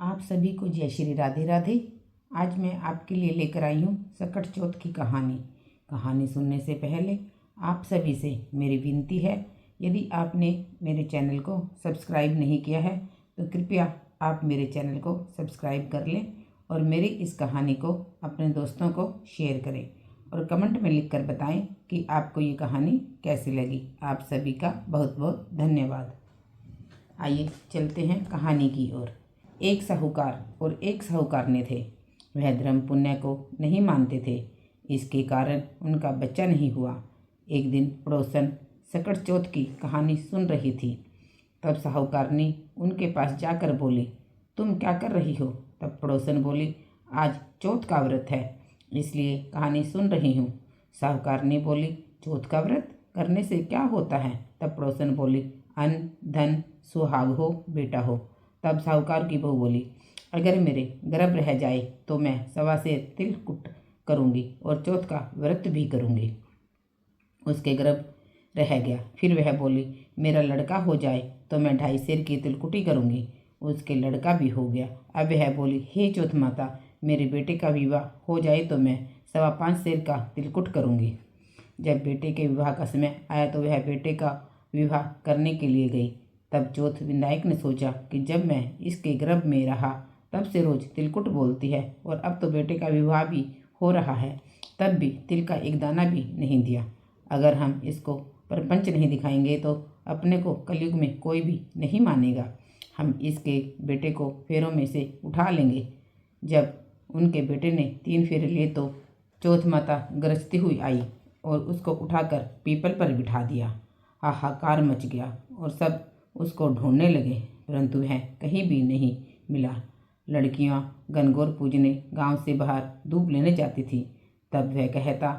आप सभी को जय श्री राधे राधे। आज मैं आपके लिए लेकर आई हूँ सकट चौथ की कहानी। कहानी सुनने से पहले आप सभी से मेरी विनती है, यदि आपने मेरे चैनल को सब्सक्राइब नहीं किया है तो कृपया आप मेरे चैनल को सब्सक्राइब कर लें और मेरी इस कहानी को अपने दोस्तों को शेयर करें और कमेंट में लिखकर बताएं कि आपको ये कहानी कैसी लगी। आप सभी का बहुत बहुत धन्यवाद। आइए चलते हैं कहानी की ओर। एक साहूकार और एक साहूकारनी थे। वह धर्म पुण्य को नहीं मानते थे, इसके कारण उनका बच्चा नहीं हुआ। एक दिन पड़ोसन सकट चौथ की कहानी सुन रही थी। तब साहूकारनी उनके पास जाकर बोली, तुम क्या कर रही हो? तब पड़ोसन बोली, आज चौथ का व्रत है, इसलिए कहानी सुन रही हूँ। साहूकारनी बोली, चौथ का व्रत करने से क्या होता है? तब पड़ोसन बोली, अन्न धन सुहाग हो, बेटा हो। तब साहूकार की बहू बोली, अगर मेरे गर्भ रह जाए तो मैं 1.25 सेर तिलकुट करूँगी और चौथ का व्रत भी करूँगी। उसके गर्भ रह गया। फिर वह बोली, मेरा लड़का हो जाए तो मैं 2.5 सेर की तिलकुटी करूँगी। उसके लड़का भी हो गया। अब वह बोली, हे चौथ माता, मेरे बेटे का विवाह हो जाए तो मैं 5.25 सेर का तिलकुट करूँगी। जब बेटे के विवाह का समय आया तो वह बेटे का विवाह करने के लिए गई। तब चौथ विनायक ने सोचा कि जब मैं इसके गर्भ में रहा तब से रोज तिलकुट बोलती है और अब तो बेटे का विवाह भी हो रहा है, तब भी तिल का एक दाना भी नहीं दिया। अगर हम इसको प्रपंच नहीं दिखाएंगे तो अपने को कलयुग में कोई भी नहीं मानेगा। हम इसके बेटे को फेरों में से उठा लेंगे। जब उनके बेटे ने 3 फेरे लिए तो चौथ माता गरजती हुई आई और उसको उठाकर पीपल पर बिठा दिया। हाहाकार मच गया और सब उसको ढूंढने लगे, परंतु वह कहीं भी नहीं मिला। लड़कियां गनगौर पूजने गांव से बाहर धूप लेने जाती थी। तब वह कहता,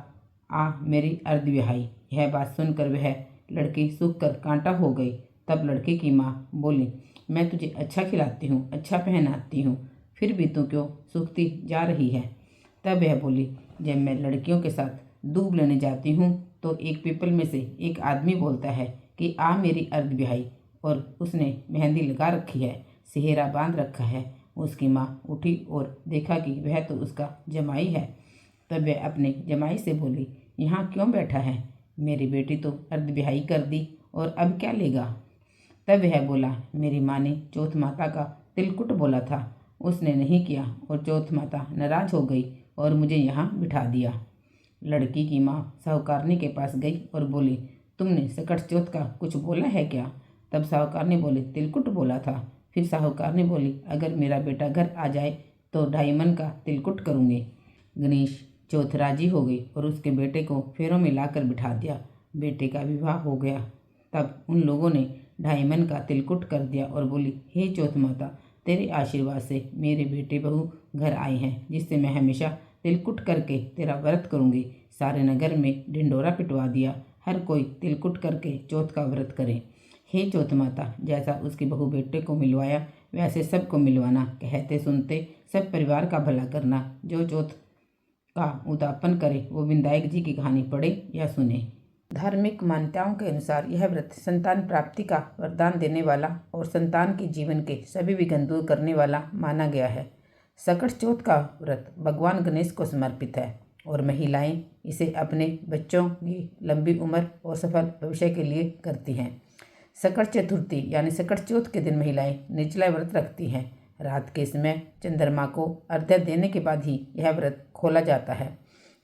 आ मेरी अर्धविहाई। यह बात सुनकर वह लड़की सूख कर कांटा हो गई। तब लड़की की माँ बोली, मैं तुझे अच्छा खिलाती हूँ, अच्छा पहनाती हूँ, फिर भी तू क्यों सूखती जा रही है? तब वह बोली, जब मैं लड़कियों के साथ दूब लेने जाती हूँ तो एक पीपल में से एक आदमी बोलता है कि आ मेरी अर्धविहाई, और उसने मेहंदी लगा रखी है, सेहरा बांध रखा है। उसकी माँ उठी और देखा कि वह तो उसका जमाई है। तब वह अपने जमाई से बोली, यहाँ क्यों बैठा है? मेरी बेटी तो अर्धविहाई कर दी और अब क्या लेगा? तब वह बोला, मेरी माँ ने चौथ माता का तिलकुट बोला था, उसने नहीं किया और चौथ माता नाराज हो गई और मुझे यहाँ बिठा दिया। लड़की की माँ साहूकारनी के पास गई और बोली, तुमने सकट चौथ का कुछ बोला है क्या? तब साहूकारनी बोली, तिलकुट बोला था। फिर साहूकारनी बोली, अगर मेरा बेटा घर आ जाए तो 2.5 मन का तिलकुट करूँगी। गणेश चौथ राजी हो गई और उसके बेटे को फेरों में लाकर बिठा दिया। बेटे का विवाह हो गया। तब उन लोगों ने 2.5 मन का तिलकुट कर दिया और बोली, हे चौथ माता, तेरे आशीर्वाद से मेरे बेटे बहू घर आए हैं, जिससे मैं हमेशा तिलकुट करके तेरा व्रत करूँगी। सारे नगर में ढिंडोरा पिटवा दिया, हर कोई तिलकुट करके चौथ का व्रत करे। हे चौथ माता, जैसा उसकी बहू बेटे को मिलवाया वैसे सबको मिलवाना। कहते सुनते सब परिवार का भला करना। जो चौथ का उद्यापन करे वो विनायक जी की कहानी पढ़े या सुने। धार्मिक मान्यताओं के अनुसार यह व्रत संतान प्राप्ति का वरदान देने वाला और संतान के जीवन के सभी विघ्न दूर करने वाला माना गया है। सकट चौथ का व्रत भगवान गणेश को समर्पित है और महिलाएं इसे अपने बच्चों की लंबी उम्र और सफल भविष्य के लिए करती हैं। सकट चतुर्थी यानी सकट चौथ के दिन महिलाएं निर्जला व्रत रखती हैं। रात के समय चंद्रमा को अर्घ्य देने के बाद ही यह व्रत खोला जाता है।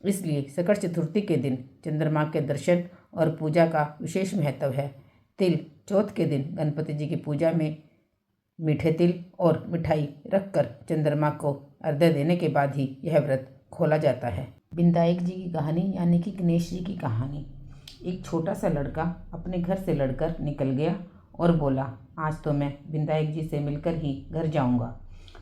इसलिए सकट चतुर्थी के दिन चंद्रमा के दर्शन और पूजा का विशेष महत्व है। तिल चौथ के दिन गणपति जी की पूजा में मीठे तिल और मिठाई रखकर चंद्रमा को अर्घ्य देने के बाद ही यह व्रत खोला जाता है। विनायक जी की कहानी यानी कि गणेश जी की कहानी। एक छोटा सा लड़का अपने घर से लड़कर निकल गया और बोला, आज तो मैं विनायक जी से मिलकर ही घर जाऊंगा।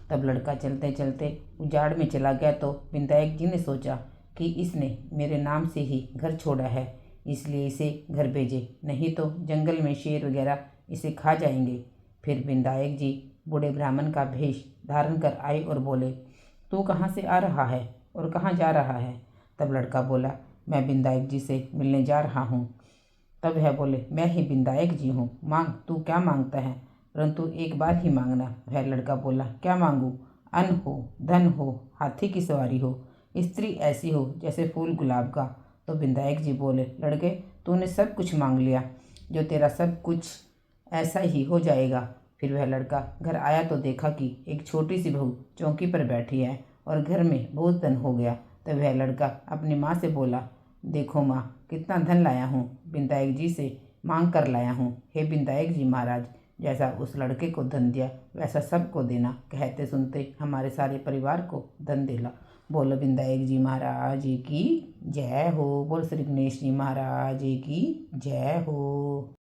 तब लड़का चलते चलते उजाड़ में चला गया तो विनायक जी ने सोचा कि इसने मेरे नाम से ही घर छोड़ा है, इसलिए इसे घर भेजे, नहीं तो जंगल में शेर वगैरह इसे खा जाएंगे। फिर विनायक जी बूढ़े ब्राह्मण का भेष धारण कर आए और बोले, तू कहाँ से आ रहा है और कहाँ जा रहा है? तब लड़का बोला, मैं विनायक जी से मिलने जा रहा हूँ। तब वह बोले, मैं ही विनायक जी हूँ, मांग, तू क्या मांगता है? परंतु एक बार ही मांगना। वह लड़का बोला, क्या मांगूं? अन्न हो, धन हो, हाथी की सवारी हो, स्त्री ऐसी हो जैसे फूल गुलाब का। तो विधायक जी बोले, लड़के, तूने सब कुछ मांग लिया, जो तेरा सब कुछ ऐसा ही हो जाएगा। फिर वह लड़का घर आया तो देखा कि एक छोटी सी बहू चौकी पर बैठी है और घर में बहुत धन हो गया। तब वह लड़का अपनी माँ से बोला, देखो माँ, कितना धन लाया हूँ, विधायक जी से मांग कर लाया हूँ। हे विधायक जी महाराज, जैसा उस लड़के को धन दिया वैसा सबको देना। कहते सुनते हमारे सारे परिवार को धन दिला। बोलो विधायक जी महाराज की जय हो। बोल श्री गणेश जी महाराज की जय हो।